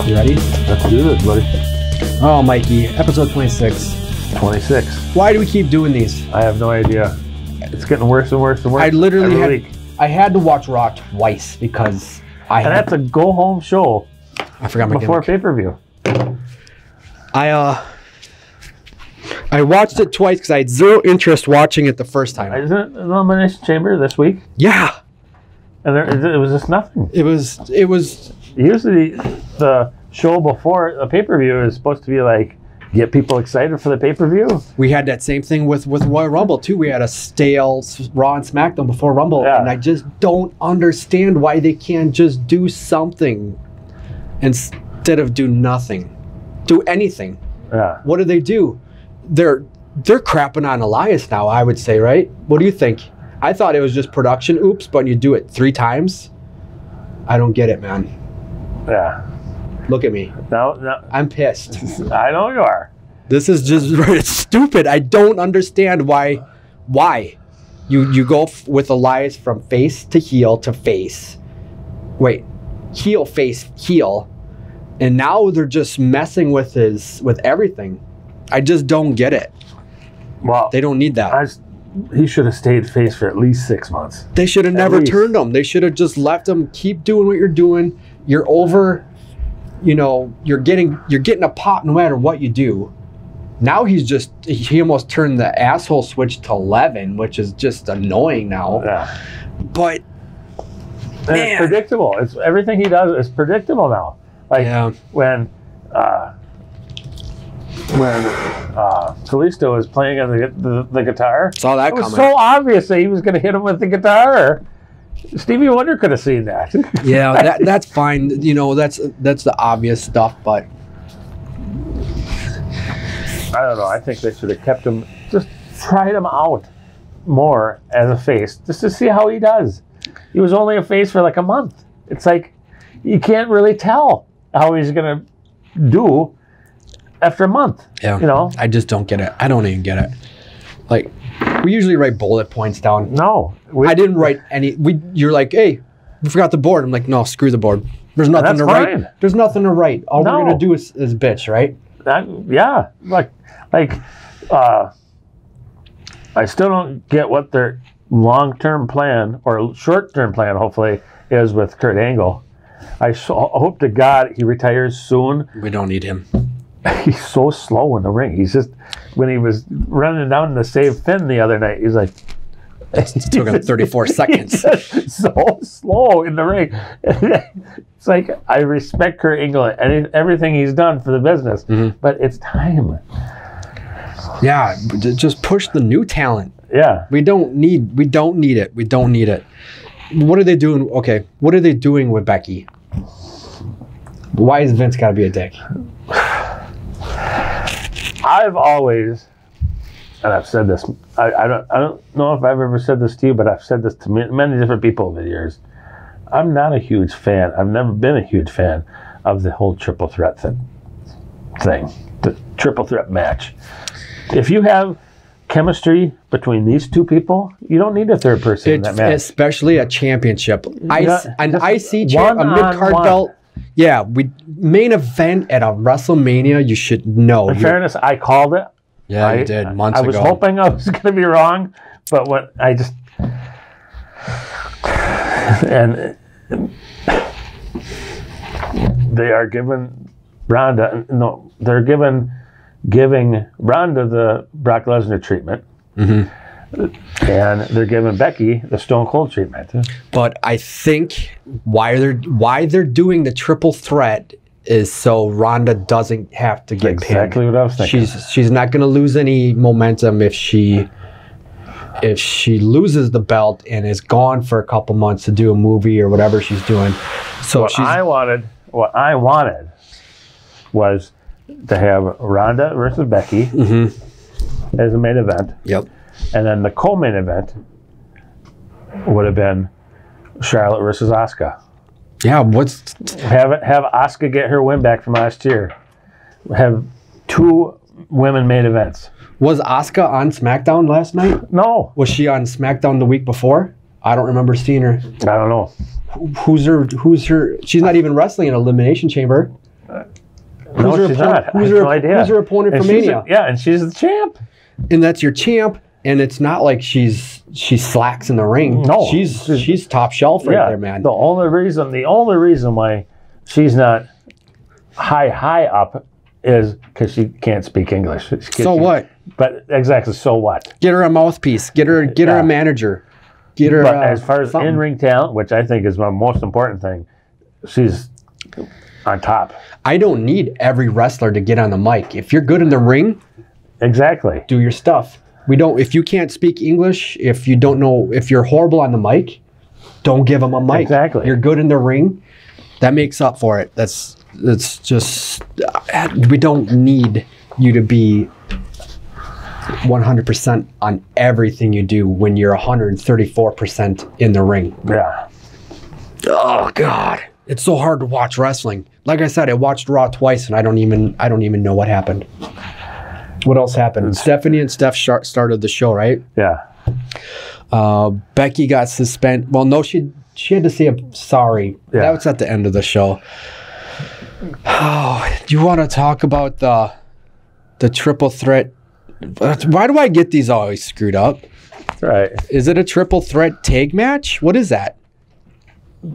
You ready? Let's do this, buddy. Oh, Mikey, episode 26. 26. Why do we keep doing these? I have no idea. It's getting worse and worse and worse. I literally every had week. I had to watch Raw twice because And that's a go-home show I forgot my before gimmick. pay-per-view. I watched it twice because I had zero interest watching it the first time. Isn't it an Elimination Chamber this week? Yeah, And it was just nothing. it was. Usually the show before a pay-per-view is supposed to be like, get people excited for the pay-per-view. We had that same thing with Royal Rumble too. We had a stale Raw and SmackDown before Rumble, Yeah. and I just don't understand why they can't just do something instead of do nothing, do anything. Yeah. What do? They're crapping on Elias now, I would say, right? What do you think? I thought it was just production oops, but you do it 3 times. I don't get it, man. Yeah. Look at me. No, I'm pissed. I know you are. This is just it's stupid. I don't understand why you go with Elias from face to heel to face. Wait, heel face heel, and now they're just messing with everything. I just don't get it. Well, They don't need that. he should have stayed face for at least 6 months. They should have never turned him. They should have just left him. Keep doing what you're doing. You're over. You know, you're getting a pop no matter what you do. Now he almost turned the asshole switch to 11, which is just annoying now. Yeah. But And it's predictable. It's everything he does is predictable now. Like yeah. when Kalisto was playing on the guitar, Saw that it was coming. so obvious that he was going to hit him with the guitar. Stevie Wonder could have seen that. Yeah, that's fine. You know, that's the obvious stuff, but I don't know. I think they should have kept him, just tried him out more as a face, just to see how he does. He was only a face for like a month. It's like you can't really tell how he's going to do after a month. yeah, You know? I just don't get it. I don't even get it. Like, we usually write bullet points down. No. I didn't write any. You're like, hey, we forgot the board. I'm like, no, screw the board. There's nothing That's to fine. write. There's nothing to write. All No. we're gonna do is bitch, right? Yeah. I still don't get what their long-term plan or short-term plan, hopefully, is with Kurt Angle. I hope to God he retires soon. We don't need him. He's so slow in the ring. He's just, when he was running down to save Finn the other night, he's like, It took him 34 seconds. He's so slow in the ring. It's like, I respect Kurt Angle and everything he's done for the business, but it's time. Yeah, just push the new talent. Yeah. We don't need it. We don't need it. What are they doing? Okay, what are they doing with Becky? Why is Vince got to be a dick? I've always, and I've said this, I don't know if I've ever said this to you, but I've said this to many different people over the years. I'm not a huge fan. I've never been a huge fan of the whole triple threat thing, the triple threat match. If you have chemistry between these two people, you don't need a third person in that match. Especially a championship. An IC one a mid-card on one. belt. Yeah, main event at a WrestleMania, you should know. In fairness, I called it. Yeah, you did months I was ago. hoping I was going to be wrong, but what I just and they are giving Ronda they're giving Ronda the Brock Lesnar treatment, and they're giving Becky the Stone Cold treatment. But I think why they're doing the triple threat is so Ronda doesn't have to get Exactly pinned. what I was thinking. She's not going to lose any momentum if she loses the belt and is gone for a couple months to do a movie or whatever she's doing. So What I wanted was to have Ronda versus Becky as a main event. Yep. And then the co-main event would have been Charlotte versus Asuka. Yeah, Have Asuka get her win back from last year. Have 2 women main events. was Asuka on SmackDown last night? No, Was she on SmackDown the week before? I don't remember seeing her. I don't know. Who's her? She's not even wrestling in Elimination Chamber. No, she's not. I have no idea. Who's her opponent And for Mania? and she's the champ. And that's your champ. And it's not like she slacks in the ring. No, she's top shelf right there, man. The only reason why she's not high up is because she can't speak English. So what? But exactly, so what? Get her a mouthpiece. Get her a manager. Get her. But as far as something. in-ring talent, which I think is my most important thing, she's on top. I don't need every wrestler to get on the mic. If you're good in the ring, exactly, do your stuff. We don't. If you can't speak English, if you don't know, if you're horrible on the mic, don't give them a mic. Exactly. You're good in the ring. That makes up for it. That's just. We don't need you to be 100% on everything you do when you're 134% in the ring. Yeah. Oh God, it's so hard to watch wrestling. Like I said, I watched Raw twice, and I don't even know what happened. What else happened? Stephanie and Steph started the show, right? Yeah. Becky got suspended. Well, no, she had to say I'm sorry. Yeah. That was at the end of the show. Oh, do you want to talk about the triple threat? Why do I get these always screwed up? Right. Is it a triple threat tag match? What is that?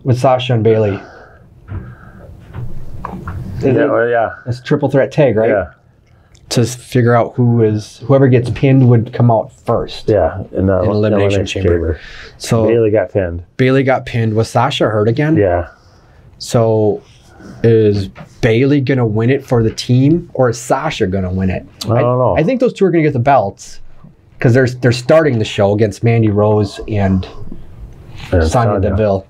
With Sasha and Bailey. Yeah. It's triple threat tag, right? Yeah. To figure out whoever gets pinned would come out first. Yeah. In the Elimination Chamber. So Bailey got pinned. Bailey got pinned. Was Sasha hurt again? Yeah. So is Bailey going to win it for the team, or is Sasha going to win it? I don't know. I think those two are going to get the belts because they're starting the show against Mandy Rose and Sonya Deville.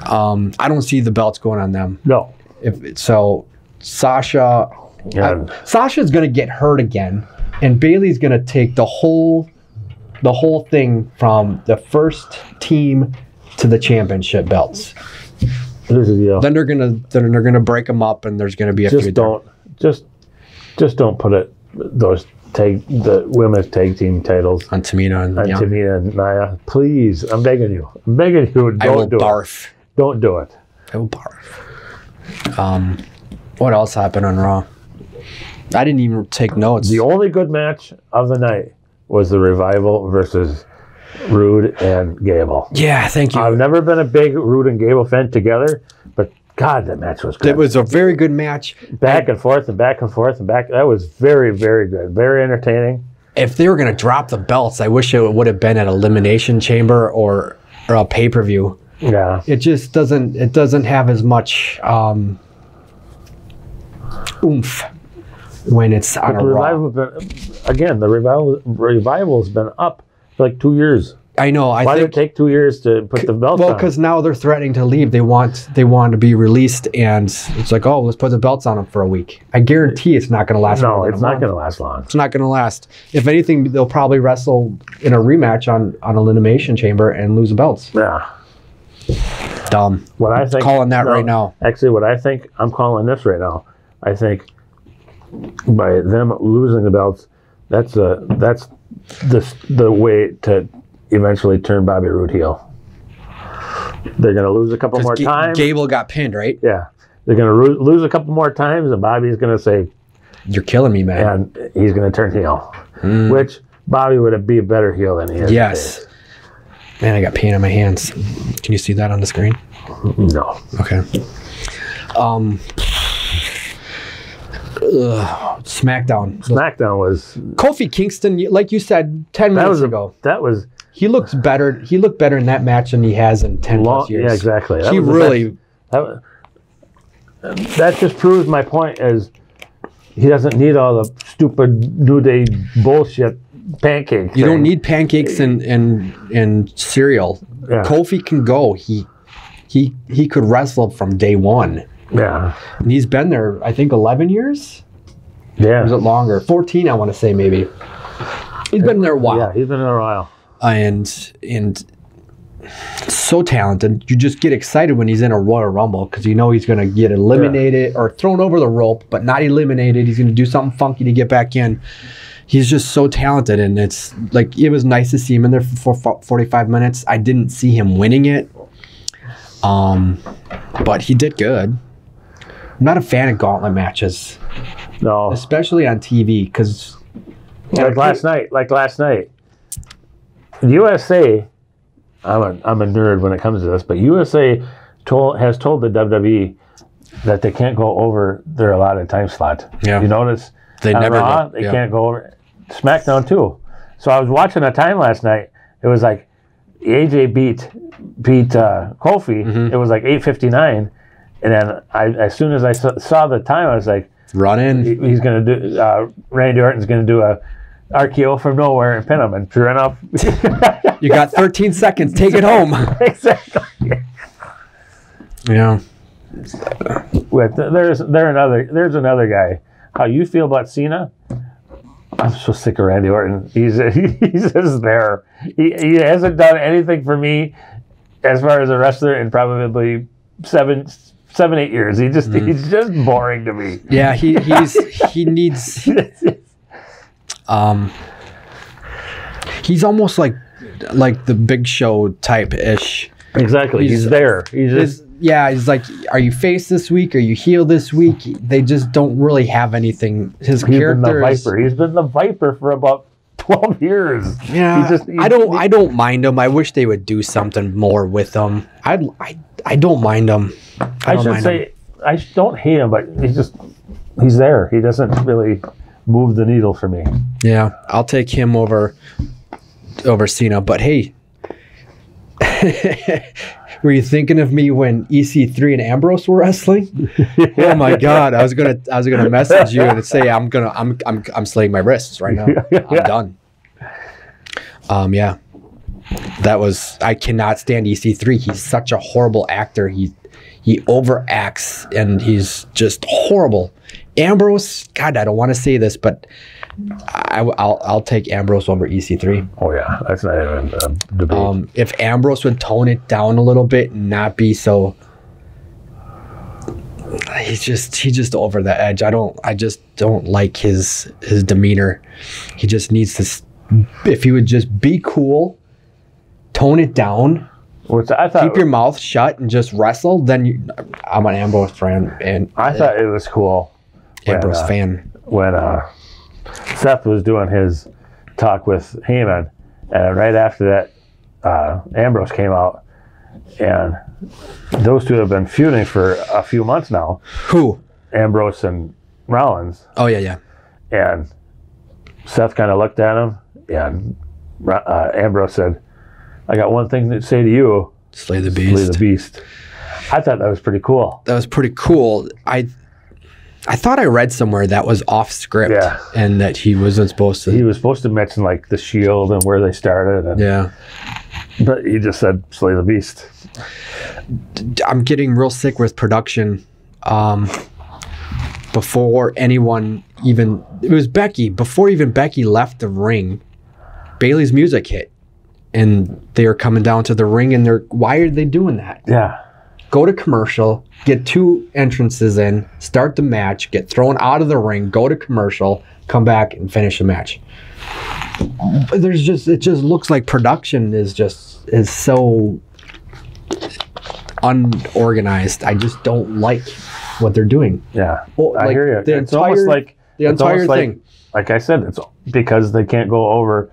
I don't see the belts going on them. No. Sasha, Sasha's going to get hurt again, and Bailey's going to take the whole thing from the first team to the championship belts. Here's the deal. Then they're gonna break them up, and there's gonna be a few. Just don't put the women's tag team titles on Tamina and Tamina and Nia. Please, I'm begging you. Don't do barf. it. Don't do it. I will barf. What else happened on Raw? I didn't even take notes. The only good match of the night was the Revival versus Rude and Gable. Yeah, thank you. I've never been a big Rude and Gable fan together, but God, that match was good. It was a very good match. Back and forth and back and forth and back. That was very, very good. Very entertaining. If they were going to drop the belts, I wish it would have been at Elimination Chamber or a pay-per-view. Yeah. It just doesn't. It doesn't have as much oomph when it's on a Raw. The Revival's been up for like 2 years. I know. Why did it take 2 years to put the belts on? Well, because now they're threatening to leave. They want to be released, and it's like, oh, let's put the belts on them for a week. I guarantee it's not going to last. No, it's not going to last long. It's not going to last. If anything, they'll probably wrestle in a rematch on Elimination Chamber and lose the belts. Yeah. Dumb. What I think, calling that right now. Actually, what I think, I'm calling this right now. I think by them losing the belts, that's the way to eventually turn Bobby Roode heel. They're going to lose a couple more times. Gable got pinned, right? Yeah. They're going to lose a couple more times, and Bobby's going to say, "You're killing me, man." And he's going to turn heel, which Bobby would be a better heel than he is. Yes. Man, I got pain on my hands. Can you see that on the screen? No. Okay. SmackDown. SmackDown was Kofi Kingston, like you said 10 minutes ago. He looks better. He looked better in that match than he has in 10 plus years. Yeah, exactly. That just proves my point is he doesn't need all the stupid New Day bullshit pancakes. You don't need pancakes and cereal. Yeah. Kofi can go. He could wrestle from day one. Yeah. And he's been there, I think, 11 years? Yeah. Or is it longer? 14, I want to say, maybe. He's been there a while. Yeah, he's been there a while. And so talented. You just get excited when he's in a Royal Rumble because you know he's going to get eliminated or thrown over the rope, but not eliminated. He's going to do something funky to get back in. He's just so talented, and it's like it was nice to see him in there for 45 minutes. I didn't see him winning it, but he did good. I'm not a fan of gauntlet matches, No. especially on TV, because Like last night. USA, I'm a nerd when it comes to this, but USA has told the WWE that they can't go over their allotted time slot. Yeah. You notice They on never Raw, go. they Yeah. can't go over. SmackDown too. So I was watching a time last night. It was like AJ beat Kofi. Mm-hmm. It was like 8:59, and then as soon as I saw the time, I was like, run in. he's going to do. Randy Orton's going to do a RKO from nowhere and pin him, and sure enough, You got 13 seconds. Take it home. exactly. Yeah. There's another guy. How you feel about Cena? I'm so sick of Randy Orton. He's just there. He hasn't done anything for me as far as a wrestler in probably 7-8 years. He's just boring to me. Yeah, he needs he's almost like the Big Show type ish. Exactly. He's there. He's like, are you face this week? Are you heel this week? They just don't really have anything. He's been the Viper. He's been the Viper for about 12 years. Yeah, I don't mind him. I wish they would do something more with him. I don't mind him. I should say I don't hate him, but he's there. He doesn't really move the needle for me. Yeah, I'll take him over Cena. But hey, were you thinking of me when EC3 and Ambrose were wrestling? Oh my God, I was gonna message you and say I'm slitting my wrists right now. I'm done. Yeah, that was, I cannot stand EC3. He's such a horrible actor. He overacts and he's just horrible. Ambrose, God, I don't want to say this, but I'll take Ambrose over EC3. Oh yeah, that's not even a debate. If Ambrose would tone it down a little bit and not be so, he's just over the edge. I just don't like his demeanor. He just needs to, if he would just be cool, tone it down, keep your mouth shut and just wrestle, then I'm an Ambrose fan. And I thought it was cool. Ambrose fan. When Seth was doing his talk with Heyman, and right after that, Ambrose came out, and those two have been feuding for a few months now. Who? Ambrose and Rollins. Oh yeah. And Seth kind of looked at him, and Ambrose said, "I got one thing to say to you: Slay the beast." Slay the beast. I thought that was pretty cool. That was pretty cool. I thought I read somewhere that was off script, and that he wasn't supposed to. He was supposed to mention like the Shield and where they started, and, but he just said "Slay the beast." I'm getting real sick with production. Before anyone even, it was Becky. Before even Becky left the ring, Bayley's music hit, and they were coming down to the ring, and why are they doing that? Yeah. Go to commercial, get 2 entrances in, start the match, get thrown out of the ring, go to commercial, come back and finish the match. It just looks like production is so unorganized. I just don't like what they're doing. Yeah. Well, I hear you. It's almost like the entire thing. Like I said, it's because they can't go over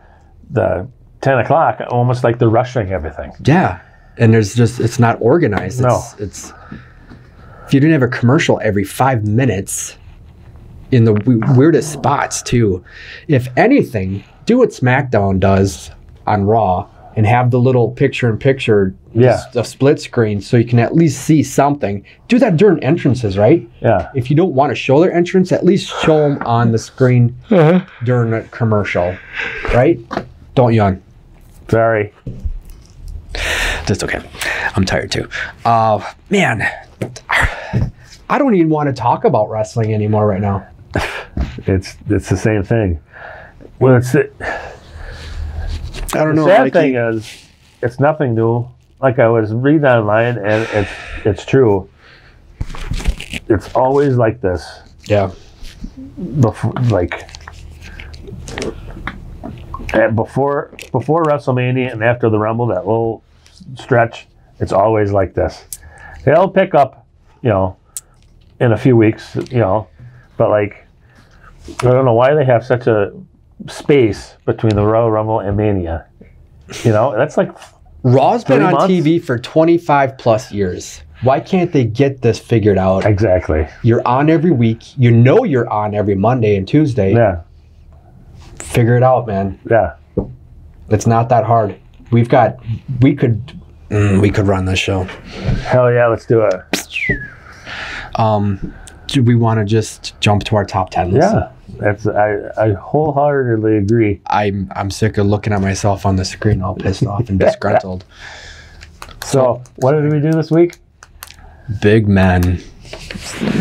the 10 o'clock, almost like they're rushing everything. Yeah. And it's not organized. It's if you didn't have a commercial every 5 minutes in the weirdest spots too. If anything, do what SmackDown does on Raw and have the little picture-in-picture, a split screen, so you can at least see something. Do that during entrances, right? Yeah. If you don't want to show their entrance, at least show them on the screen during a commercial, right? Don't yawn. Sorry. That's okay. I'm tired too. Man, I don't even want to talk about wrestling anymore right now. It's the same thing. Well, I don't know. The sad thing is, it's nothing new. Like I was reading online, and it's true. It's always like this. Yeah. Before WrestleMania and after the Rumble, that little stretch, it's always like this. They'll pick up, in a few weeks, you know. But like, I don't know why they have such a space between the Royal Rumble and Mania. You know, that's like Raw's been 3 on months? TV for 25 plus years. Why can't they get this figured out? exactly. You're on every week. You know you're on every Monday and Tuesday. Yeah, Figure it out, man. yeah. It's not that hard. We could run this show. Hell yeah, let's do it. Do we want to just jump to our top 10 list? Yeah, I wholeheartedly agree. I'm sick of looking at myself on the screen all pissed off and disgruntled. So, what did we do this week? Big men.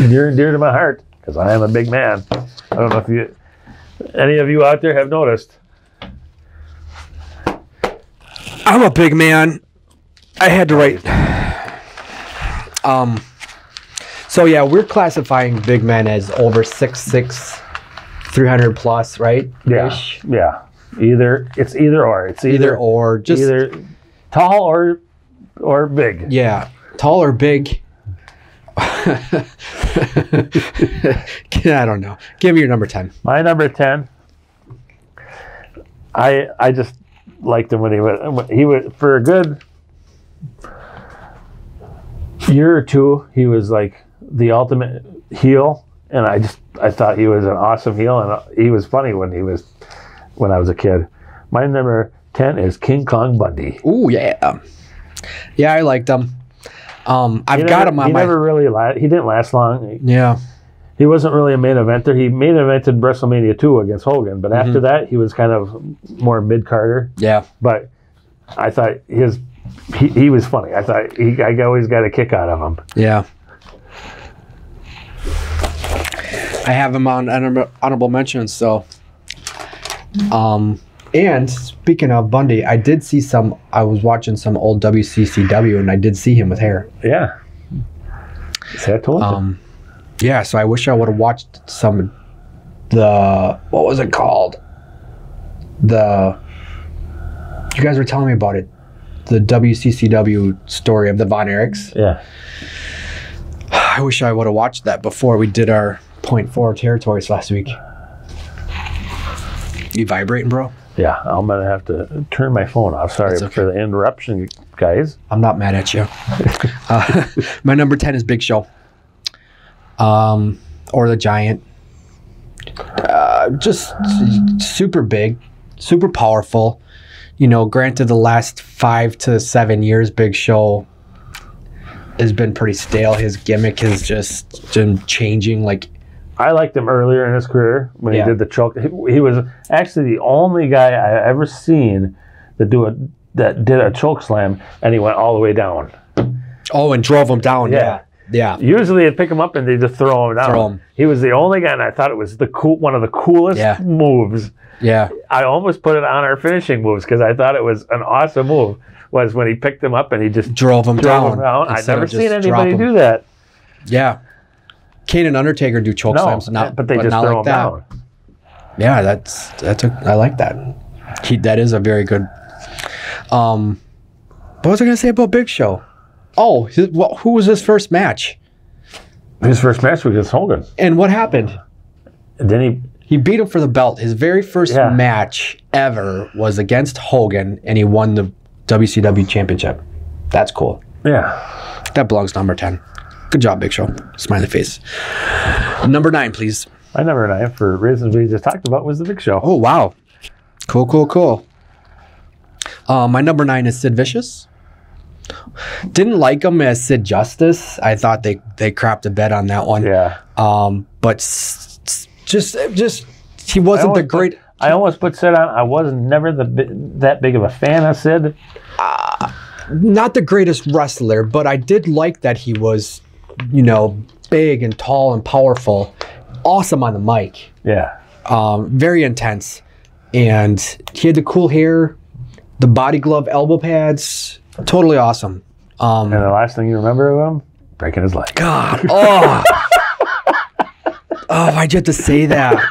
Near and dear to my heart, because I am a big man. I don't know if any of you out there have noticed. I'm a big man. I had to write. So yeah, we're classifying big men as over 6'6", 300 plus, right? Yeah, Ish. yeah. It's either or. It's Either or, just either tall or big. yeah, tall or big. I don't know. Give me your number 10. My number 10. I just liked him when he was for a good year or two. He was like the ultimate heel, and I thought he was an awesome heel, and he was funny when I was a kid. My number 10 is King Kong Bundy. Ooh yeah, yeah, I liked him. I've got him on He my. never really he didn't last long. Yeah. He wasn't really a main eventer. He main evented WrestleMania 2 against Hogan, but after that, he was kind of more mid-carder. Yeah. But I thought he was funny. I thought I always got a kick out of him. Yeah. I have him on honorable mentions, so. And speaking of Bundy, I was watching some old WCCW, and I did see him with hair. Yeah. See, I told you. Yeah, so I wish I would have watched what was it called? You guys were telling me about it. The WCCW story of the Von Erichs. Yeah. I wish I would have watched that before we did our .4 territories last week. You vibrating, bro? Yeah, I'm going to have to turn my phone off. Sorry That's okay. for the interruption, guys. I'm not mad at you. My number 10 is Big Show. Or the Giant. Just super big, super powerful. You know, granted, the last 5 to 7 years, Big Show has been pretty stale. His gimmick has just been changing. Like, I liked him earlier in his career when he did the choke. He was actually the only guy I ever seen that did a choke slam, and he went all the way down. oh, and drove him down. Yeah. Yeah. Usually they'd pick him up and they just throw him down. Throw him. He was the only guy, and I thought it was one of the coolest moves. Yeah. I almost put it on our finishing moves because I thought it was an awesome move. Was when he picked him up and he just Drove him down. I've instead never of just seen drop anybody him. do that. Yeah. Kane and Undertaker do choke slams, but they just not throw like him that. down. Yeah, I like that. That is a very good. What was I gonna say about Big Show? Oh, who was his first match? His first match was against Hogan. And what happened? And then He beat him for the belt. His very first Yeah. match ever was against Hogan, and he won the WCW championship. That's cool. yeah. That belongs to number 10. Good job, Big Show. Smiley face. Number 9, please. My number 9, for reasons we just talked about, was the Big Show. Oh, wow. Cool. My number 9 is Sid Vicious. Didn't like him as Sid Justice. I thought they crapped a bed on that one. Yeah. But just he wasn't the great. I almost put Sid on. I was never that big of a fan of Sid. Not the greatest wrestler, but I did like that he was, big and tall and powerful. Awesome on the mic. Yeah. Very intense. And he had the cool hair, the body glove elbow pads. Totally awesome. And the last thing you remember of him? Breaking his leg. God. Oh. Why'd you have to say that?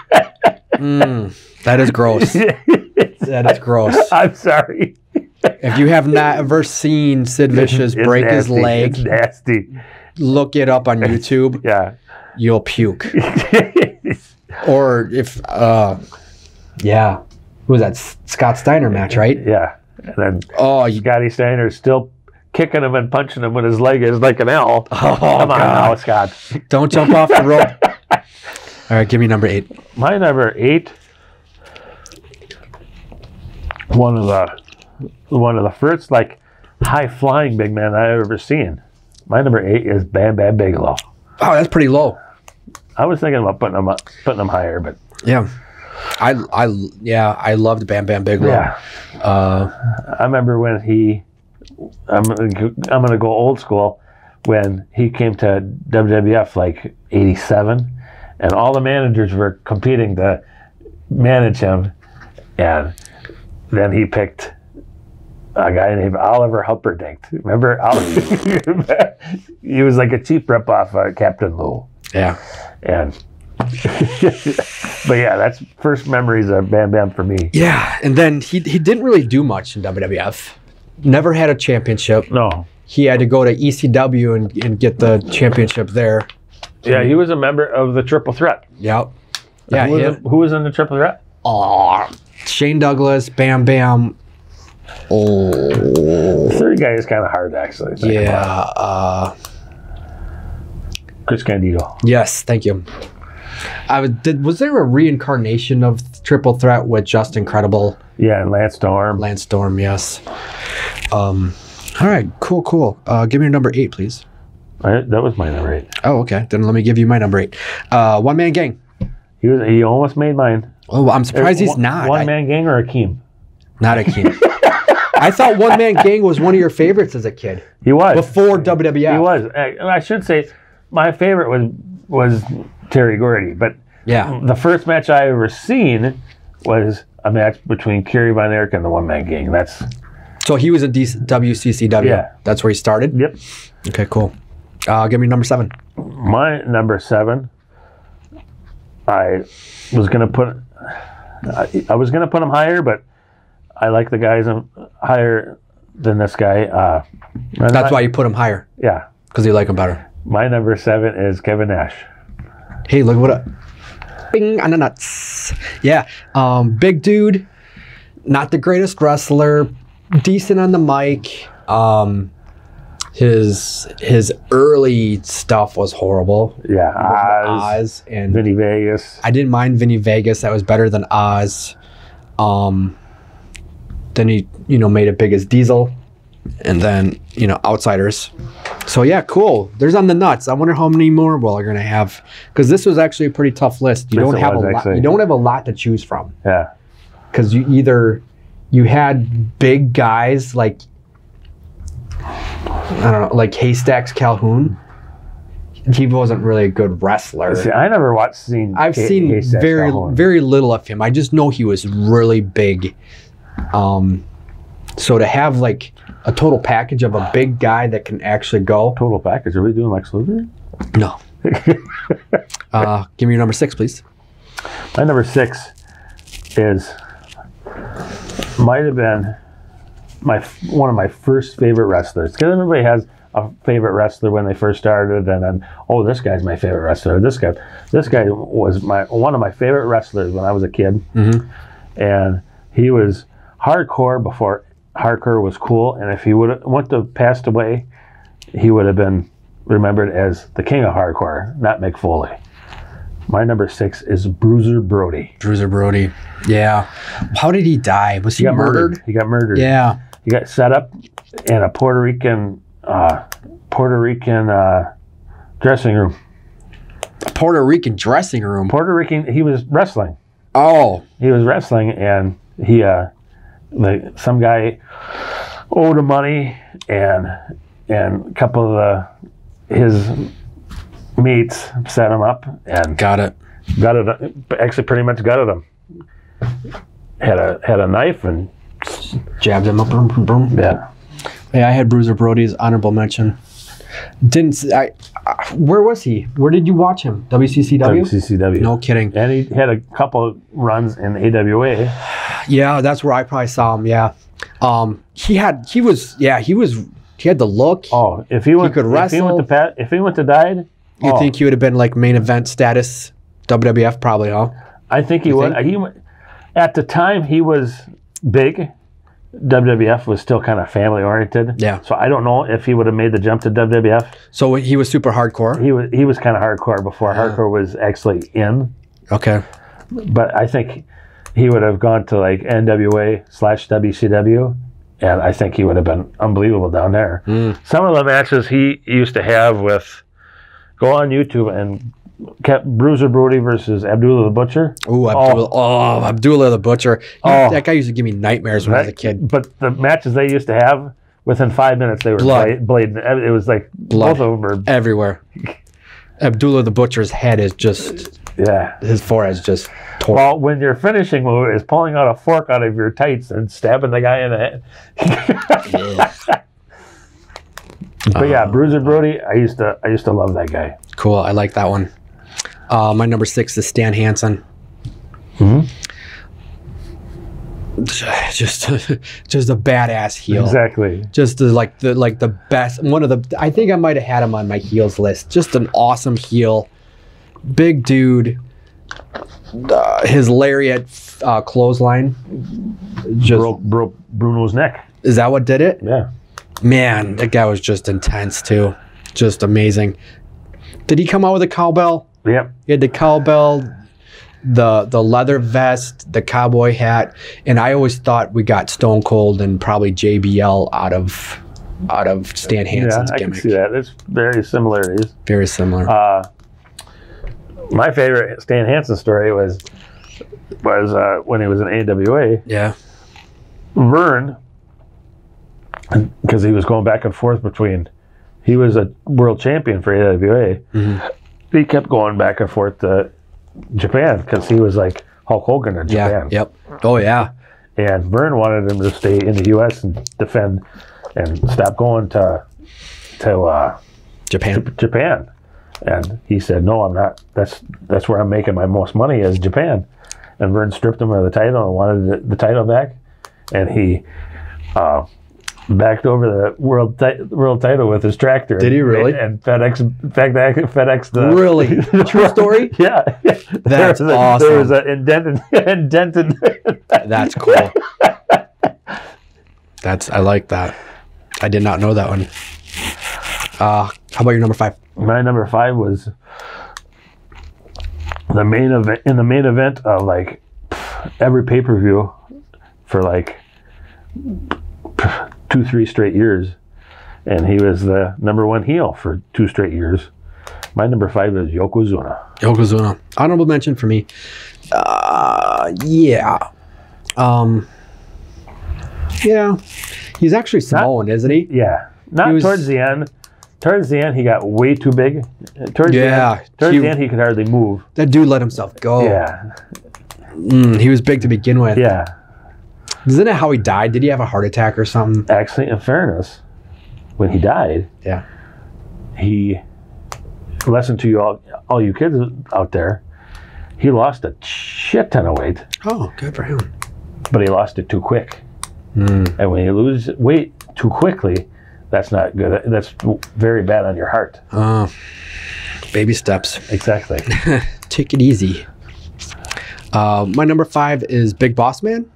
That is gross. That is gross. I'm sorry. If you have not ever seen Sid Vicious break his leg, It's nasty. look it up on YouTube. Yeah. you'll puke. Or if, yeah. Who was that? Scott Steiner match, right? Yeah. And then Oh, Scotty Steiner is still kicking him and punching him with his leg is like an L. Oh, Come on God. now, Scott. Don't jump off the rope. All right, give me number 8. My number 8, one of the first like high flying big men I've ever seen. My number 8 is Bam Bam Bigelow. Oh, that's pretty low. I was thinking about putting him higher, but Yeah. I loved Bam Bam Bigelow. yeah. I remember when I'm gonna go old school, when he came to WWF like '87, and all the managers were competing to manage him, and then he picked a guy named Oliver Humperdinck. Remember Oliver? He was like a cheap ripoff of Captain Lou. Yeah. And but yeah, that's first memories of Bam Bam for me. Yeah, and then he didn't really do much in WWF. Never had a championship. No. He had to go to ECW and get the championship there. Yeah, he was a member of the Triple Threat. Yep. Yeah, Who was in the Triple Threat? Shane Douglas, Bam Bam. The third guy is kind of hard, actually. Yeah. Chris Candido. Yes, thank you. Was there a reincarnation of Triple Threat with Just Incredible? Yeah, and Lance Storm. Lance Storm, yes. All right, cool. Give me your number 8, please. That was my number 8. Oh, okay. Then let me give you my number 8. One Man Gang. He almost made mine. Oh, I'm surprised he's not. One Man Gang or Akeem? Not Akeem. I thought One Man Gang was one of your favorites as a kid. He was. Before WWF. He was. I should say my favorite was Terry Gordy, but Yeah. the first match I ever seen was a match between Kerry Von Erich and the One Man Gang. So he was in WCCW. Yeah. That's where he started? Yep. Okay, cool. Give me number 7. My number 7, I was gonna put him higher, but I like the guys higher than this guy. That's why you put him higher, Yeah. because you like him better. My number 7 is Kevin Nash. Hey, look what up. Bing on the nuts. Yeah. Big dude. Not the greatest wrestler. Decent on the mic. His early stuff was horrible. Yeah. Oz and Vinny Vegas. I didn't mind Vinny Vegas. That was better than Oz. Then he, made it big as Diesel. And then, Outsiders. So yeah, cool. There's on the nuts. I wonder how many more we're gonna have, because this was actually a pretty tough list. You don't have a lot. You don't have a lot to choose from. Yeah. Because you had big guys like, I don't know, like Haystacks Calhoun. He wasn't really a good wrestler. See, I never seen. I've seen Haystacks Calhoun. very little of him. I just know he was really big. So to have like a total package of a big guy that can actually go. Total package. Are we doing Lex Luger? No. Give me your number 6, please. My number 6 might have been one of my first favorite wrestlers. Because everybody has a favorite wrestler when they first started, and then this guy's my favorite wrestler. This guy was one of my favorite wrestlers when I was a kid, and he was hardcore before hardcore was cool. And if he would have passed away, he would have been remembered as the king of hardcore, not Mick Foley. My number 6 is Bruiser Brody. Bruiser Brody. Yeah. How did he die? Was he murdered? He got murdered. Yeah. He got set up in a Puerto Rican dressing room. A Puerto Rican dressing room. Puerto Rican. He was wrestling. Oh. He was wrestling, and some guy owed him money, and a couple of his mates set him up and Got it. Actually, pretty much gutted him. Had a knife and Jabbed him up. Boom, boom, boom. yeah. Yeah, I had Bruiser Brody's honorable mention. Where was he? Where did you watch him? WCCW? WCCW. No kidding. And he had a couple runs in AWA. Yeah, that's where I probably saw him. Yeah. He had the look. Oh, if he went could wrestle. if he went to Died, You think he would have been like main event status WWF probably, huh? I think he would. At the time, he was big. WWF was still kind of family oriented. Yeah. So I don't know if he would have made the jump to WWF. So he was super hardcore? He was kind of hardcore before hardcore was actually in. Okay. But I think he would have gone to like NWA/WCW, and I think he would have been unbelievable down there. Some of the matches he used to have with, go on YouTube and kept Bruiser Brody versus Abdullah the Butcher. Ooh, Abdullah the Butcher. That guy used to give me nightmares when I was a kid. But the matches they used to have, within 5 minutes they were blading. It was like blood both of them were everywhere. Abdullah the Butcher's head is just, his forehead is just torn. Well, when your finishing move is pulling out a fork out of your tights and stabbing the guy in the head. But yeah, Bruiser Brody, I used to love that guy. Cool, I like that one. My number 6 is Stan Hansen. Just a badass heel. Exactly. Just the best. One of the. I think I might have had him on my heels list. Just an awesome heel. Big dude. His lariat clothesline just broke Bruno's neck. Is that what did it? Yeah. Man, that guy was just intense too. Just amazing. Did he come out with a cowbell? Yep. He had the cowbell, the leather vest, the cowboy hat, and I always thought we got Stone Cold and probably JBL out of Stan Hansen's gimmick. I can see that. There's very similarities. Very similar. My favorite Stan Hansen story was when he was in AWA. Yeah. Vern, because he was going back and forth between, he was a world champion for AWA. He kept going back and forth to Japan because he was like Hulk Hogan in Japan. Yep. Oh yeah. And Vern wanted him to stay in the U.S. and defend and stop going to Japan. And he said, "No, I'm not. That's where I'm making my most money is Japan." And Vern stripped him of the title and wanted the title back. And he backed over the world title with his tractor. Did he really? And FedEx the really true story. Yeah, that's awesome. There was an indented. That's cool. I like that. I did not know that one. How about your number 5? My number 5 was the main event in the main event of like every pay-per-view for like 2-3 straight years, and he was the number 1 heel for 2 straight years. My number 5 is Yokozuna. Yokozuna, honorable mention for me. Yeah, he's actually Samoan, isn't he? Yeah, towards the end. Towards the end, he got way too big. Towards the end, he could hardly move. That dude let himself go. Yeah. He was big to begin with. Yeah. Isn't that how he died? Did he have a heart attack or something? Actually, in fairness, when he died, he, listen to you all you kids out there, he lost a shit ton of weight. Oh, good for him. But he lost it too quick. And when you lose weight too quickly, that's not good. That's very bad on your heart. Baby steps. Exactly. Take it easy. My number 5 is Big Boss Man.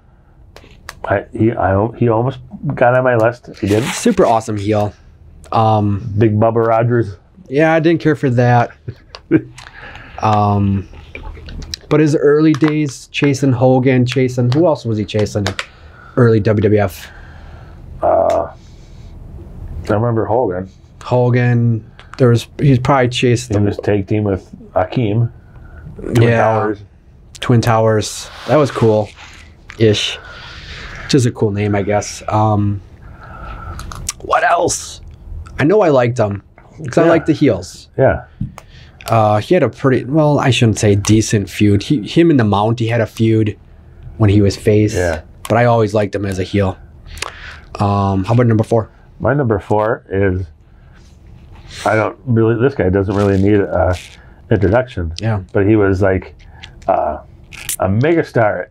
He almost got on my list. He didn't. Super awesome heel. Big Bubba Rogers. Yeah, I didn't care for that. But his early days, chasing Hogan, who else was he chasing? Early WWF. I remember Hogan. He's probably chased in this tag team with Akeem. Twin Towers. That was cool. Ish. Just a cool name, I guess. What else? I know I liked him because I like the heels. Yeah. He had a pretty, well, I shouldn't say decent feud. Him and the Mount, he had a feud when he was face. Yeah. But I always liked him as a heel. How about number 4? My number 4 is, this guy doesn't really need a introduction. Yeah. But he was like a megastar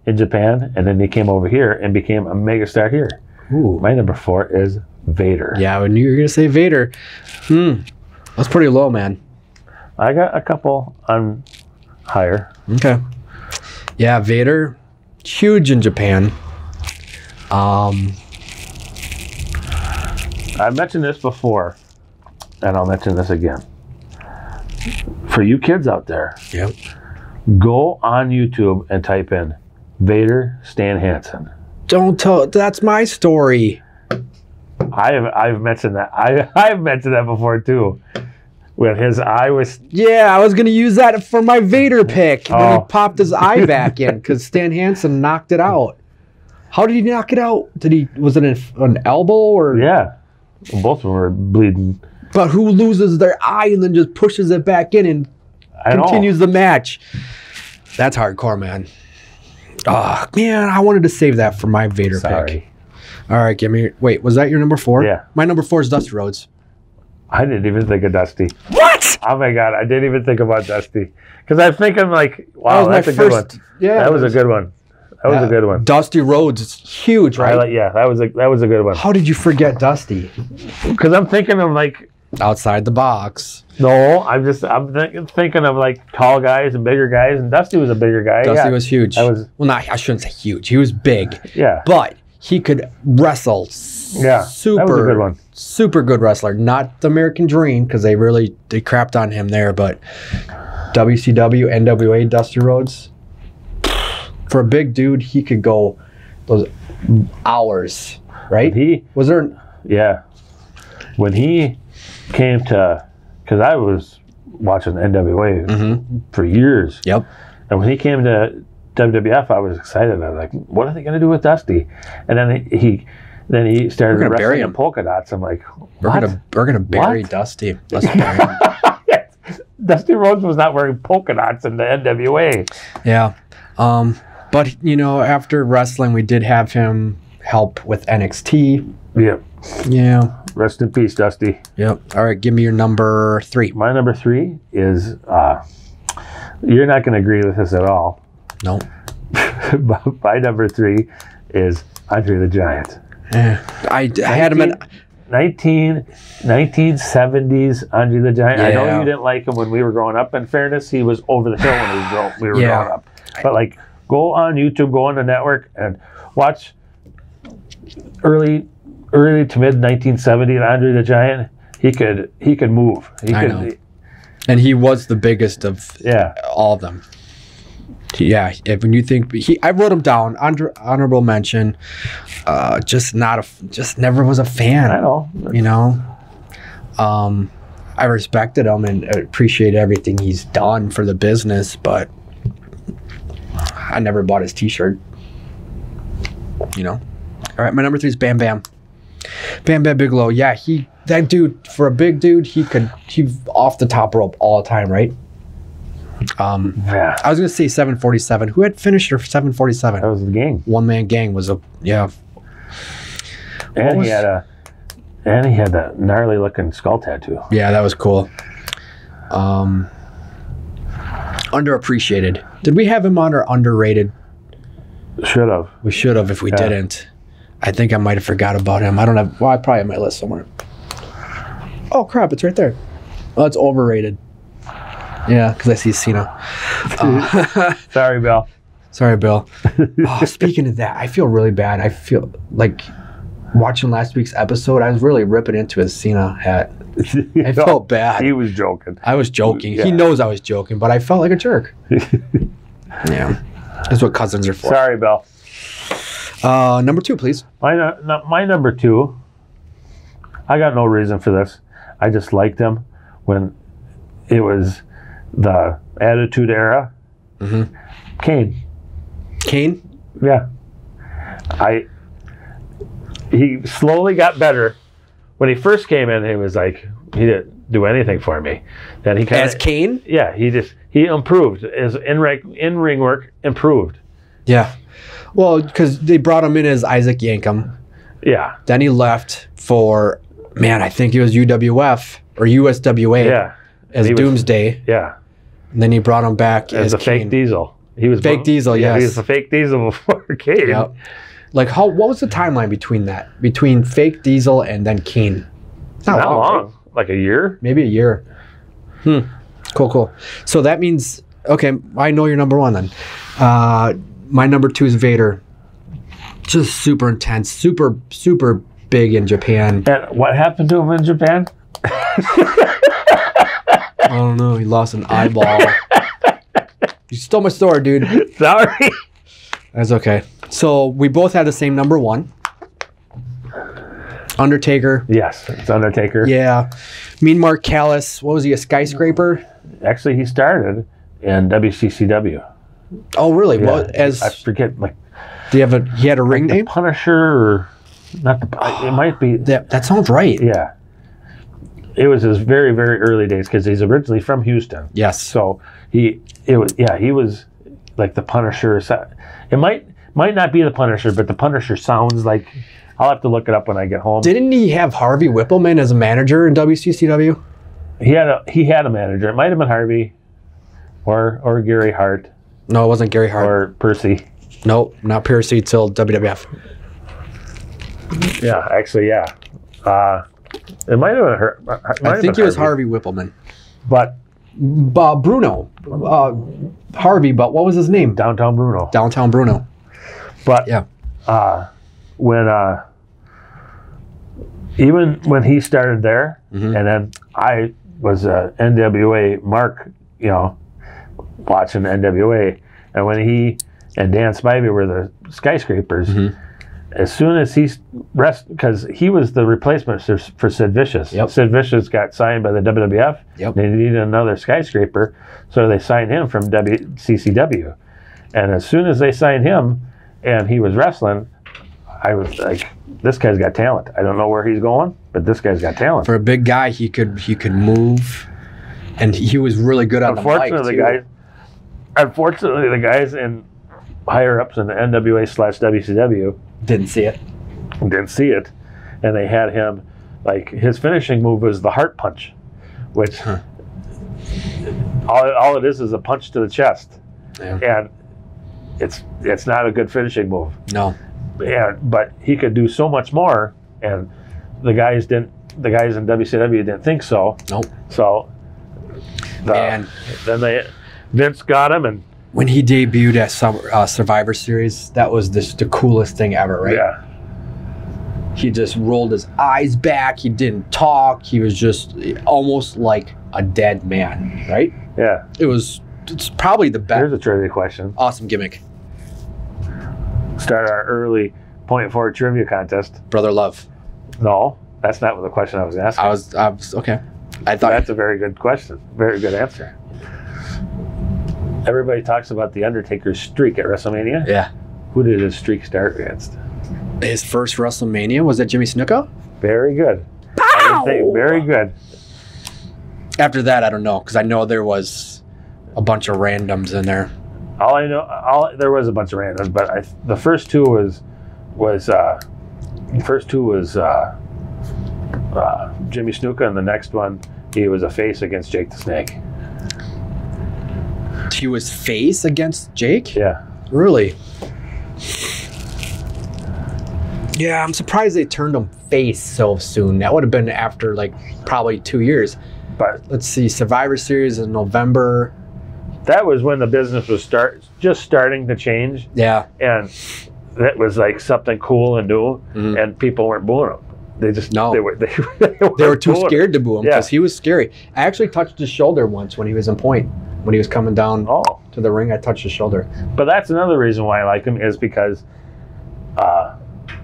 in Japan, and then he came over here and became a megastar here. Ooh. My number 4 is Vader. Yeah, I knew you were going to say Vader. That's pretty low, man. I got a couple on higher. Okay. Yeah, Vader, huge in Japan. I mentioned this before, and I'll mention this again. For you kids out there, Yep. go on YouTube and type in Vader Stan Hansen. Don't tell. That's my story. I've mentioned that. I've mentioned that before too. When his eye was Yeah, I was gonna use that for my Vader pick. And then he Oh. popped his eye back in because Stan Hansen knocked it out. How did he knock it out? Was it an elbow or? yeah, both of them were bleeding. But who loses their eye and then just pushes it back in and I know. continues the match? That's hardcore, man. Oh man, I wanted to save that for my Vader pick. Sorry, All right, give me. Wait, was that your number 4? Yeah. My number 4 is Dusty Rhodes. I didn't even think of Dusty. What? Oh my god, I didn't even think about Dusty because I'm thinking like, wow, That was that's my a good first- one. yeah, that was a that's- good one. That was a good one. Dusty Rhodes is huge, right? Yeah, that was a good one. How did you forget Dusty? Because I'm thinking of like, Outside the box. no, I'm thinking of like tall guys and bigger guys, and Dusty was a bigger guy. Dusty yeah. was huge. That was- Well, not, I shouldn't say huge. He was big, Yeah, but he could wrestle. yeah, Super, that was a good one. super good wrestler. Not the American Dream because they crapped on him there, but WCW, NWA, Dusty Rhodes. For a big dude, he could go those hours, right? Was there? Yeah, when he came to, because I was watching NWA for years, Yep. and when he came to WWF, I was excited. I was like, "What are they going to do with Dusty?" And then he started We're gonna bury wrestling him. in polka dots. I'm like, We're "What?" gonna bury What? Dusty. Let's bury him. Dusty Rhodes was not wearing polka dots in the NWA. Yeah. But after wrestling, we did have him help with NXT. Yeah, Yeah. rest in peace, Dusty. Yep. All right. Give me your number 3. My number 3 is, you're not going to agree with this at all. No. But my number 3 is Andre the Giant. I had him at. 1970s Andre the Giant. I know Yeah. you didn't like him when we were growing up. In fairness, he was over the hill when we were Yeah. growing up. But like, go on YouTube, go on the network, and watch early to mid 1970s Andre the Giant. He could move. I know. And he was the biggest of all of them. Yeah, when you think I wrote him down. Honorable mention. Just never was a fan. I know. I respected him and appreciate everything he's done for the business, but I never bought his T-shirt. All right, my number 3 is Bam Bam. Bam Bam Bigelow. Yeah, that dude, for a big dude, he off the top rope all the time, right? Yeah, I was gonna say 747. Who had finished her 747? that was the gang. One man gang was And he had that gnarly looking skull tattoo. Yeah, that was cool. Underappreciated. Did we have him on or underrated? Should have. We should have if we didn't. I think I might have forgot about him. I don't have. Well, I probably have my list somewhere. Oh crap! It's right there. Oh, it's overrated. Yeah, because I see Cena. Sorry, Bill. Sorry, Bill. Oh, speaking of that, I feel really bad. I feel like watching last week's episode, I was really ripping into his Cena hat. I felt bad. He was joking. I was joking. Yeah. He knows I was joking, but I felt like a jerk. Yeah. That's what cousins are for. Sorry, Bill. Number 2, please. My number 2, I got no reason for this. I just liked him when it was the Attitude Era. Kane. Kane? Yeah. He slowly got better. When he first came in, he was like, he didn't do anything for me. Then he kind As Kane? Yeah, he improved. His in-ring work improved. Yeah. Well, because they brought him in as Isaac Yankem. Yeah. Then he left for, I think it was UWF or USWA. Yeah. As He was- Doomsday. Yeah. And then he brought him back As a Kane. fake Diesel. He was Fake Diesel, yeah, yes. He was a fake Diesel before Kane. Yep. Like, what was the timeline between that? Between fake Diesel and then Kane? Not Not long. right? like a year. Maybe a year. Cool. So that means, okay, I know you're number one then. My number two is Vader. Just super intense, super big in Japan. And what happened to him in Japan? I don't know. He lost an eyeball. You stole my sword, dude. Sorry. That's okay. So we both had the same number one. Undertaker. Yes, it's Undertaker. Yeah. Mean Mark Callis. What was he, a skyscraper? Actually, he started in WCCW. Oh, really? Yeah, Well, I forget, like, do you have he had a ring name? Punisher, or not the, it might be. That sounds right. Yeah. It was his very, very early days because he's originally from Houston. Yes. So he was like the Punisher. It might not be the Punisher, but the Punisher sounds like. I'll have to look it up when I get home. Didn't he have Harvey Whippleman as a manager in WCCW? He had a manager. It might have been Harvey, or Gary Hart. No, it wasn't Gary Hart. Or Percy. Nope, not Percy till WWF. Yeah, actually, yeah. It might have been her. I think it was Harvey Whippleman. But Bruno. Harvey, but what was his name? Downtown Bruno. Downtown Bruno. But yeah. When even when he started there, and then I was a NWA mark, watching NWA, and when he and Dan Spivey were the skyscrapers, as soon as because he was the replacement for Sid Vicious. Yep. Sid Vicious got signed by the WWF. Yep. They needed another skyscraper, so they signed him from WCCW. And as soon as they signed him, and he was wrestling, I was like, this guy's got talent. I don't know where he's going, but this guy's got talent. For a big guy, he could move, and he was really good on the mic too. Unfortunately, the guys in higher ups in the NWA/WCW didn't see it, and they had him, like, his finishing move was the heart punch, which all it is a punch to the chest, and it's not a good finishing move. No. But he could do so much more, and the guys in WCW didn't think so. Nope. So, then Vince got him, and when he debuted at Survivor Series, that was the coolest thing ever, right? Yeah. He just rolled his eyes back. He didn't talk. He was just almost like a dead man, right? Yeah. It's probably the best. Here's a trivia question. Awesome gimmick. Start our early .4 trivia contest. Brother Love. No, that's not the question I was asking. I was okay. I thought that's a very good question. Very good answer. Everybody talks about the Undertaker's streak at WrestleMania. Yeah. Who did his streak start against? His first WrestleMania, was that Jimmy Snuka? Very good. Pow! Very good. After that, I don't know, because I know there was a bunch of randoms in there. There was a bunch of randoms, but the first two was Jimmy Snuka, and the next one he was a face against Jake the Snake. He was face against Jake? Yeah. Really? Yeah, I'm surprised they turned him face so soon. That would have been after probably 2 years. But let's see, Survivor Series in November. That was when the business was just starting to change. Yeah. And that was like something cool and new, and people weren't booing him. They just they were too scared to boo him because he was scary. I actually touched his shoulder once when he was in Point. When he was coming down to the ring, I touched his shoulder. But that's another reason why I like him, is because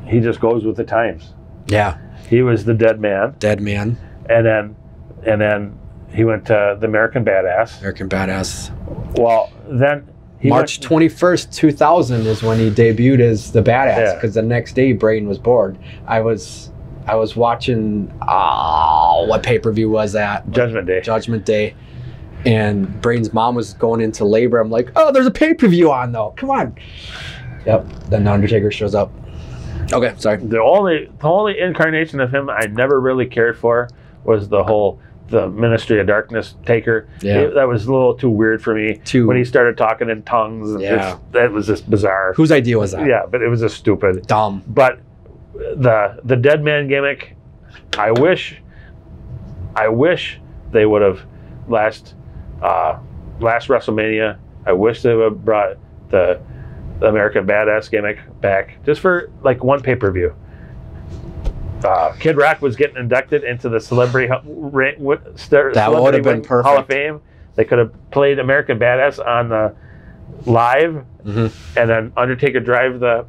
he just goes with the times. Yeah. He was the dead man. Dead man. And then he went to the American Badass. American Badass. Well, then March 21st, 2000 is when he debuted as the Badass, because the next day Braden was bored. I was watching, what pay-per-view was that? Judgment Day. Judgment Day. And Braden's mom was going into labor. I'm like, oh, there's a pay-per-view on, though. Come on. Yep. Then The Undertaker shows up. Okay, sorry. The only incarnation of him I never really cared for was the Ministry of Darkness Taker. Yeah. That was a little too weird for me. When he started talking in tongues. Yeah. That was just bizarre. Whose idea was that? Yeah, but it was just stupid. Dumb. But the dead man gimmick, I wish I wish they would have last WrestleMania. I wish they would have brought the American Badass gimmick back just for like one pay-per-view. Kid Rock was getting inducted into the Celebrity That would have been perfect. Hall of Fame. They could have played American Badass on the live, and then Undertaker ride the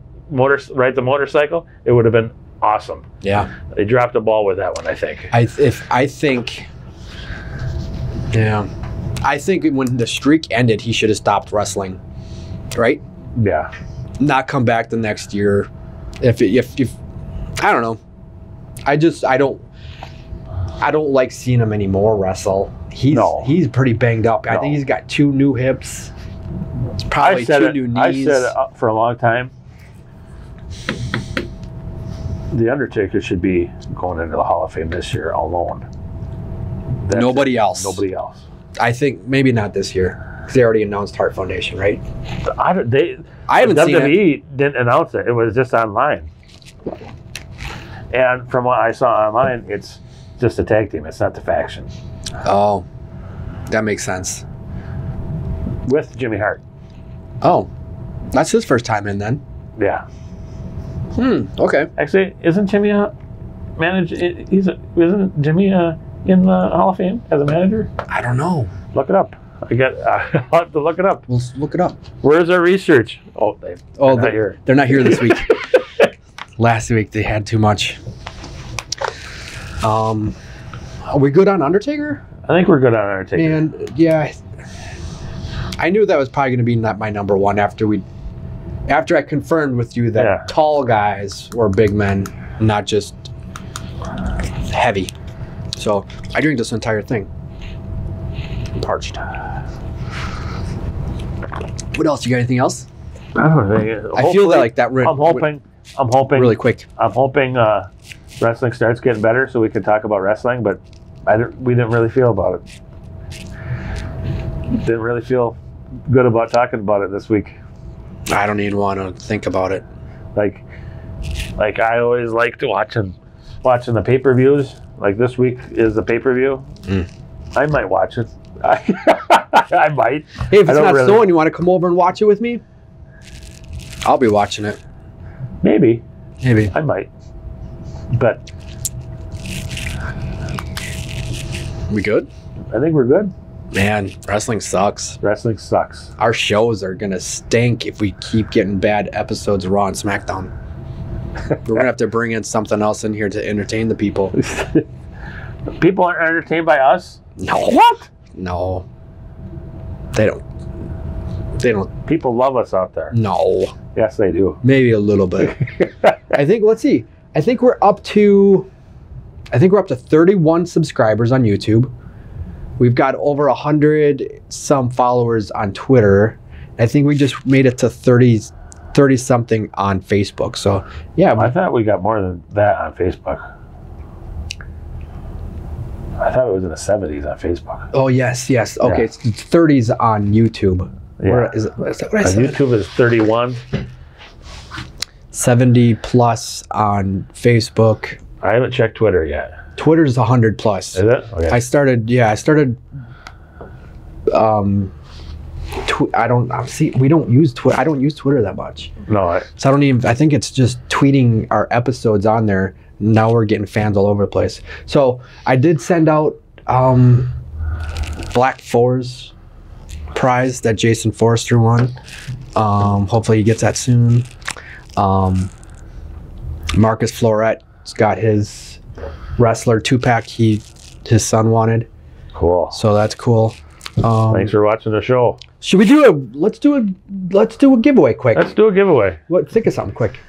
motorcycle. It would have been awesome. Yeah, they dropped the ball with that one. I think. I think when the streak ended, he should have stopped wrestling. Right? Yeah. Not come back the next year. If I don't know. I don't like seeing him anymore wrestle. He's pretty banged up. I think he's got 2 new hips. It's probably 2 new knees. I said it for a long time. The Undertaker should be going into the Hall of Fame this year alone. Nobody else. Nobody else. I think maybe not this year because they already announced Heart Foundation, right? I haven't seen WWE it. Didn't announce it. It was just online. And from what I saw online, it's just a tag team. It's not the faction. Oh, that makes sense. With Jimmy Hart. Oh, that's his first time in then. Yeah. Okay. Actually, isn't Jimmy isn't Jimmy in the Hall of Fame as a manager? I don't know. Look it up. I'll have to look it up. We'll look it up. Where's our research? They're not here. They're not here this week. Last week they had too much. Are we good on Undertaker? I think we're good on Undertaker. And yeah, I knew that was probably going to be not my number one after I confirmed with you that tall guys were big men, not just heavy. So I drank this entire thing. I'm parched. What else? You got anything else? I don't think. I feel that like that. I'm hoping really quick. I'm hoping wrestling starts getting better so we can talk about wrestling, but we didn't really feel about it. Didn't really feel good about talking about it this week. I don't even want to think about it. Like I always liked watching the pay-per-views. Like this week is the pay-per-view. I might watch it. I might. Hey, if it's not so and you want to come over and watch it with me, I'll be watching it. Maybe. I might. But we good? I think we're good. Man, wrestling sucks. Wrestling sucks. Our shows are gonna stink if we keep getting bad episodes of Raw and SmackDown. We're gonna have to bring in something else in here to entertain the people. People aren't entertained by us? No. What? No. They don't. People love us out there. No. Yes, they do. Maybe a little bit. I think. Let's see. I think we're up to 31 subscribers on YouTube. We've got over 100 some followers on Twitter. I think we just made it to 30 something on Facebook. So yeah, I thought we got more than that on Facebook. I thought it was in the 70s on Facebook. Oh yes. Okay, yeah. It's 30s on YouTube. Yeah. Is that what I said? YouTube is 31. 70 plus on Facebook. I haven't checked Twitter yet. Twitter's 100 plus. Is it? Okay. I started. We don't use Twitter. I don't use Twitter that much. No. So I don't even. I think it's just tweeting our episodes on there. Now we're getting fans all over the place. So I did send out Black Fours prize that Jason Forrester won. Hopefully he gets that soon. Marcus Floret's got his wrestler 2-pack his son wanted. Cool. So that's cool. Thanks for watching the show. Should we do let's do a giveaway quick. Let's do a giveaway. Think of something quick.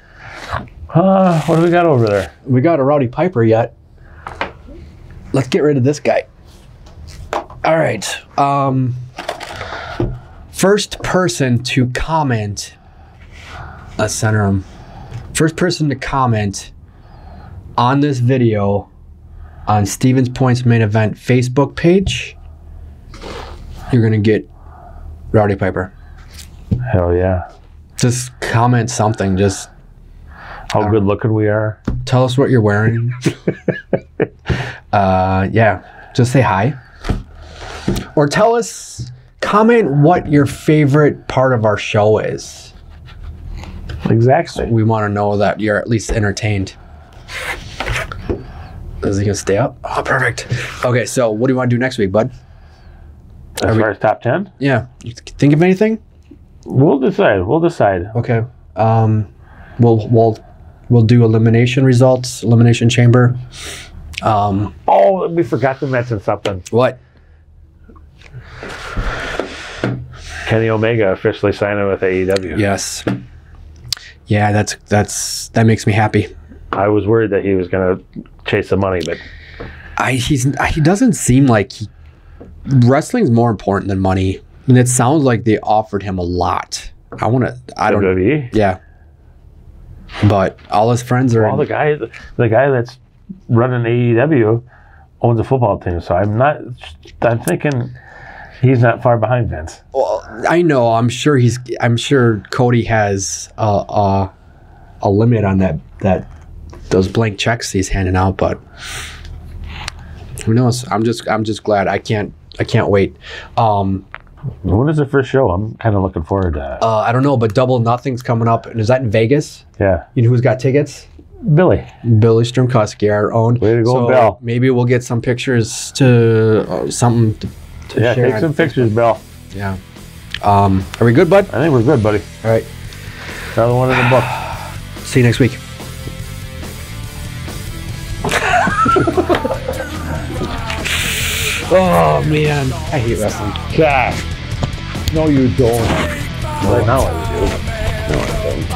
What do we got over there? We got a Rowdy Piper yet. Let's get rid of this guy. All right. First person to comment. Let's center him. First person to comment on this video on Stevens Point's Main Event Facebook page, you're going to get Rowdy Piper. Hell yeah. Just comment something. Just how good looking we are. Tell us what you're wearing. Yeah. Just say hi. Or tell us, comment what your favorite part of our show is. Exactly. We want to know that you're at least entertained. Is he going to stay up? Oh, perfect. Okay, so what do you want to do next week, bud? As far as top 10? Yeah. You think of anything? We'll decide. Okay. We'll do elimination results, elimination chamber. Oh, we forgot to mention something. What? Kenny Omega officially signing with AEW. Yes. Yeah, that makes me happy. I was worried that he was going to chase the money, but he doesn't seem like wrestling's more important than money. And it sounds like they offered him a lot. I don't WWE? Yeah. But all his friends are Well, the guy that's running AEW owns a football team, so I'm thinking he's not far behind Vince. Well, I know. I'm sure Cody has a limit on that those blank checks he's handing out, but who knows? I'm just glad. I can't wait. When is the first show? I'm kind of looking forward to that. I don't know, but Double Nothing's coming up, and is that in Vegas? Yeah. You know who's got tickets? Billy Stromkowski, our own. Way to go, so Bill. Maybe we'll get some pictures to something to Yeah, share. take some pictures, Bill. Yeah. Are we good, bud? I think we're good, buddy. All right. Another one in the book. See you next week. Oh man, I hate wrestling. God. No, you don't. Right now I do. No, I don't.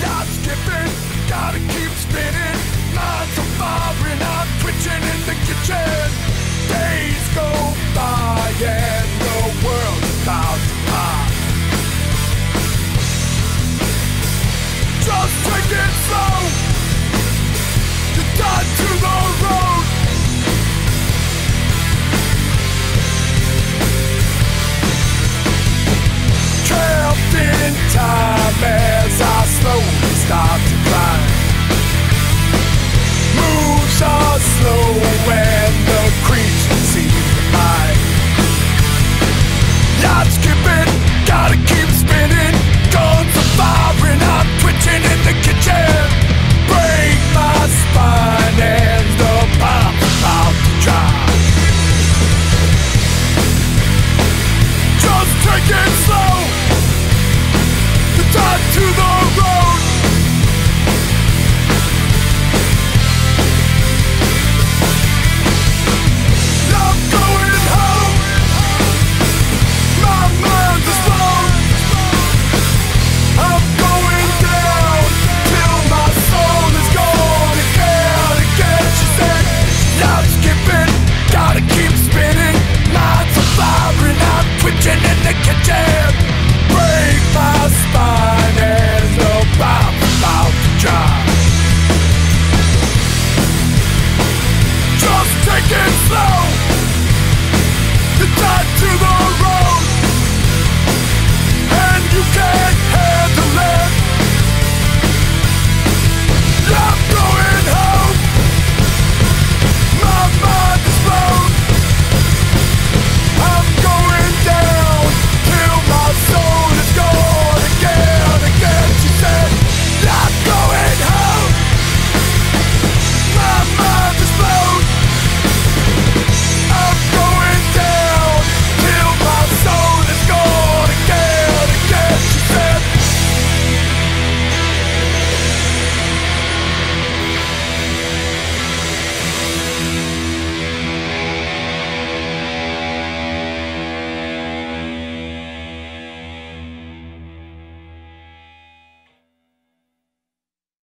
Not skipping, gotta keep spinning. Minds are firing, I'm twitching in the kitchen. Days go by and the world's about to pop. Just take it slow. You're done to the road. Trapped in time as I slowly start to climb. Moves are slow and the creatures seem to mind. Not skipping, gotta keep spinning. Guns are firing, I'm twitching in the kitchen. Break my spine and the bomb's about to drop. Just take it